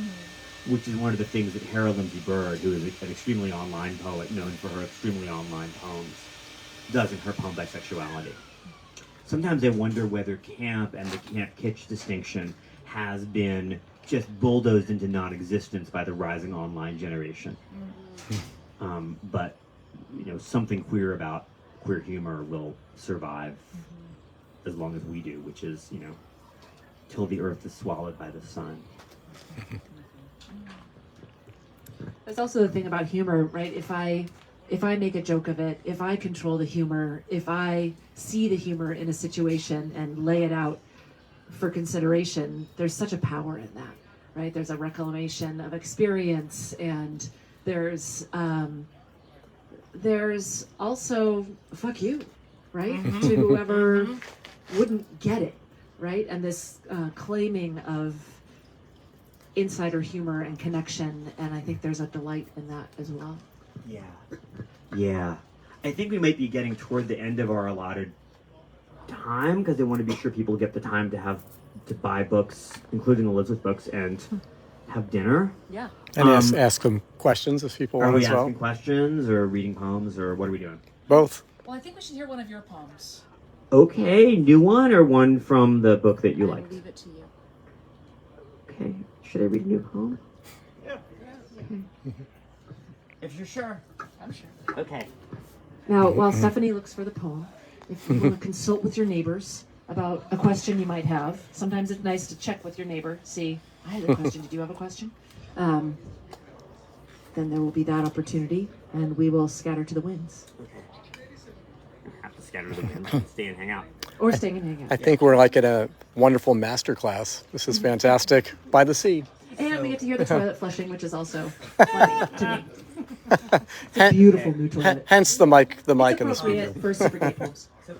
which is one of the things that Hera Lindsay Bird, who is an extremely online poet known for her extremely online poems, does in her poem Bisexuality. Sometimes I wonder whether camp and the camp kitsch distinction has been just bulldozed into non-existence by the rising online generation. But something queer about queer humor will survive as long as we do, which is, till the earth is swallowed by the sun. There's also the thing about humor, right? If I make a joke of it, if I control the humor, if I see the humor in a situation and lay it out for consideration, there's such a power in that, right? There's a reclamation of experience, and there's also fuck you, right? To whoever wouldn't get it, right? And this claiming of insider humor and connection, and I think there's a delight in that as well. Yeah. I think we might be getting toward the end of our allotted time, because I want to be sure people get the time to buy books, including Elizabeth books, and have dinner. Yeah. And ask them questions if people Are want we as well. asking questions or reading poems, or what are we doing? Both. Well, I think we should hear one of your poems. Okay, new one or one from the book that you I liked? leave it to you. Okay, should I read a new poem? Yeah. If you're sure. I'm sure. Okay. Now, while Stephanie looks for the poem, if you want to consult with your neighbors about a question you might have, sometimes it's nice to check with your neighbor, see, I had a question, did you have a question? Then there will be that opportunity, and we will scatter to the winds. Okay. Have to scatter the wind and stay and hang out. Or stay and hang out. I think we're like in a wonderful master class. This is fantastic. By the sea. And we get to hear the toilet flushing, which is also funny to me. It's a beautiful new toilet. Hence the mic It's in the appropriate studio. for super gay poems. So,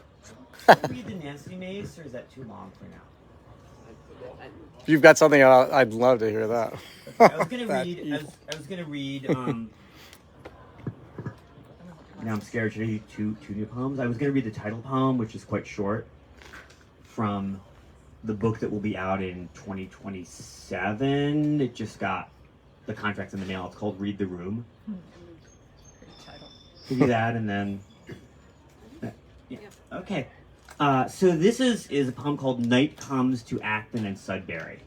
should I read the Nancy Mace, or is that too long for now? If you've got something, I'd love to hear that. I was gonna read. Now I'm scared. Should I read two new poems? I was gonna read the title poem, which is quite short, from the book that will be out in 2027. It just got the contracts in the mail. It's called Read the Room. Great title. Give you that, and then yeah. Okay. So this is a poem called Night Comes to Acton and Sudbury,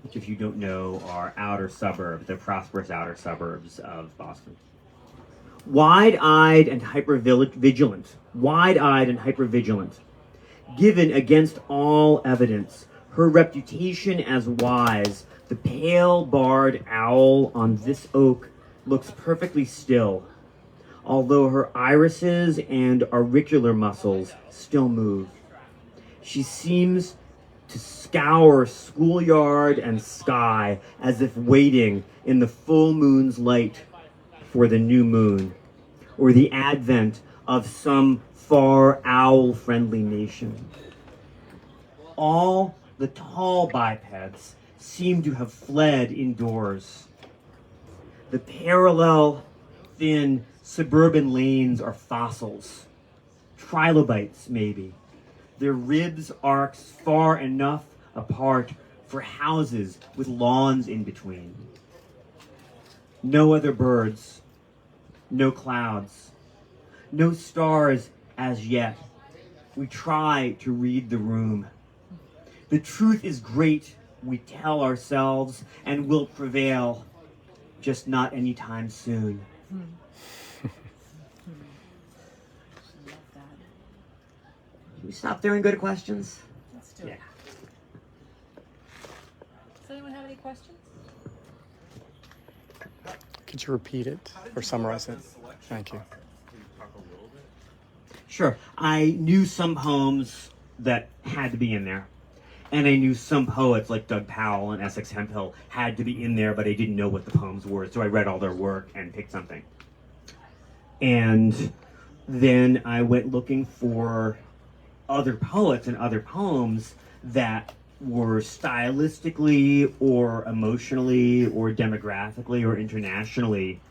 which, if you don't know, are outer suburbs, the prosperous outer suburbs of Boston. Wide-eyed and hypervigilant. Wide-eyed and hypervigilant. Given against all evidence, her reputation as wise, the pale barred owl on this oak looks perfectly still, although her irises and auricular muscles still move. She seems to scour schoolyard and sky as if waiting in the full moon's light for the new moon, or the advent of some far owl-friendly nation. All the tall bipeds seem to have fled indoors. The parallel, thin, suburban lanes are fossils. Trilobites, maybe. Their ribs arcs far enough apart for houses with lawns in between. No other birds, no clouds, no stars as yet. We try to read the room. The truth is great, we tell ourselves, and will prevail, just not anytime soon. Can we stop there and go to questions? Let's do it. Yeah. Does anyone have any questions? Could you repeat it or summarize it? Thank you. Sure. I knew some poems that had to be in there. And I knew some poets like Doug Powell and Essex Hemphill had to be in there, but I didn't know what the poems were. So I read all their work and picked something. And then I went looking for other poets and other poems that were stylistically or emotionally or demographically or internationally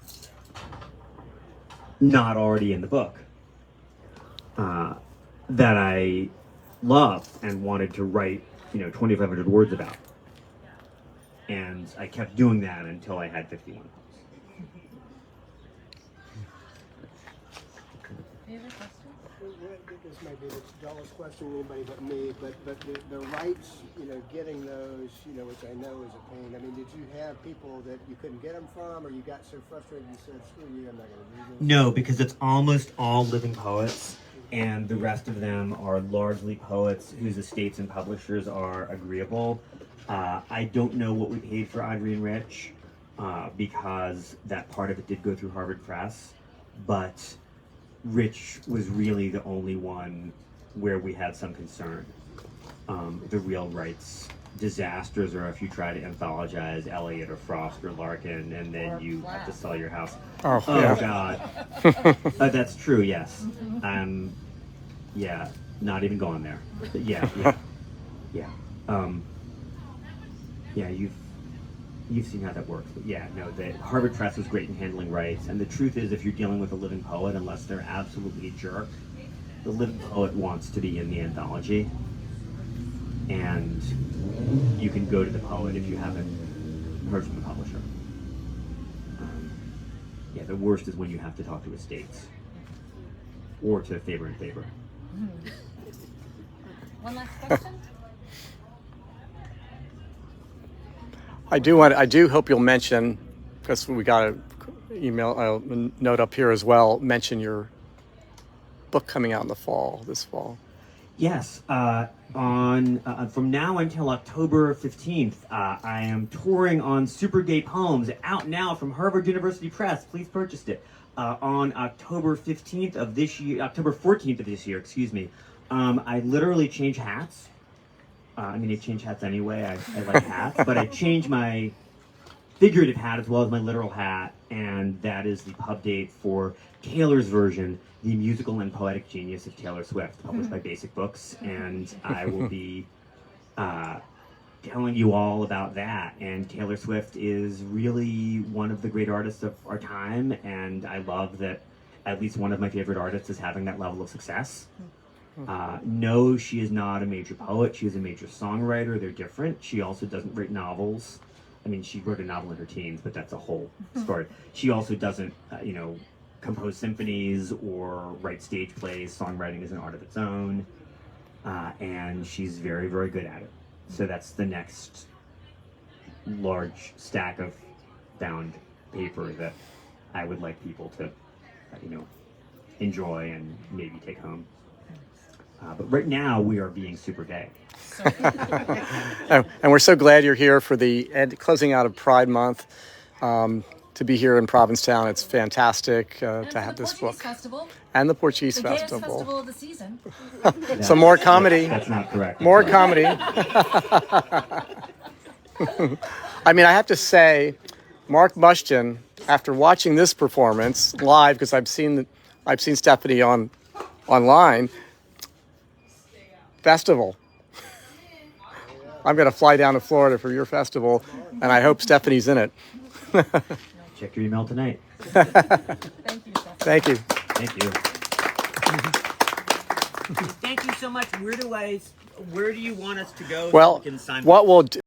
not already in the book, that I loved and wanted to write, 2,500 words about. And I kept doing that until I had 51 poems. Any other questions? This may be the dullest question to anybody but me, but the rights, getting those, which I know is a pain. I mean, did you have people that you couldn't get them from, or you got so frustrated you said, screw you, I'm not going to do this? No, because it's almost all living poets, and the rest of them are largely poets whose estates and publishers are agreeable. I don't know what we paid for Audrey and Rich, because that part of it did go through Harvard Press, but Rich was really the only one where we had some concern. The real rights disasters are if you try to anthologize Eliot or Frost or Larkin, and then you have to sell your house. Oh, Oh yeah. God. That's true, yes. Yeah, not even going there. Yeah. Yeah, you've seen how that works. But yeah, no, the Harvard Press was great in handling rights. And the truth is, if you're dealing with a living poet, unless they're absolutely a jerk, the living poet wants to be in the anthology. And you can go to the poet if you haven't heard from the publisher. Yeah, the worst is when you have to talk to estates or to favor and favor. One last question? I do hope you'll mention, because we got an email, a note up here as well, mention your book coming out in the fall, this fall. Yes, from now until October 15th, I am touring on Super Gay Poems, out now from Harvard University Press. Please purchase it. On October 14th of this year, excuse me. I literally change hats. I change hats anyway. I like hats, but I change my figurative hat as well as my literal hat, and that is the pub date for Taylor's version, The Musical and Poetic Genius of Taylor Swift, published by Basic Books, and I will be telling you all about that. And Taylor Swift is really one of the great artists of our time, and I love that at least one of my favorite artists is having that level of success. No, she is not a major poet. She is a major songwriter. They're different. She also doesn't write novels. She wrote a novel in her teens, but that's a whole story. She also doesn't, compose symphonies or write stage plays. Songwriting is an art of its own, and she's very, very good at it. So that's the next large stack of bound paper that I would like people to enjoy and maybe take home. But right now we are being super gay. And we're so glad you're here for the closing out of Pride Month. To be here in Provincetown, it's fantastic to have this book. Festival, And the Portuguese the gayest Festival. festival of the season. So more comedy. That's not correct. More comedy. I mean, I have to say, Mark Mushton, after watching this performance live, because I've seen Stephanie online, festival. I'm going to fly down to Florida for your festival, and I hope Stephanie's in it. Check your email tonight. Thank you, Seth. Thank you. Thank you. Thank you so much. Where do you want us to go? So Well, we can sign what we'll do.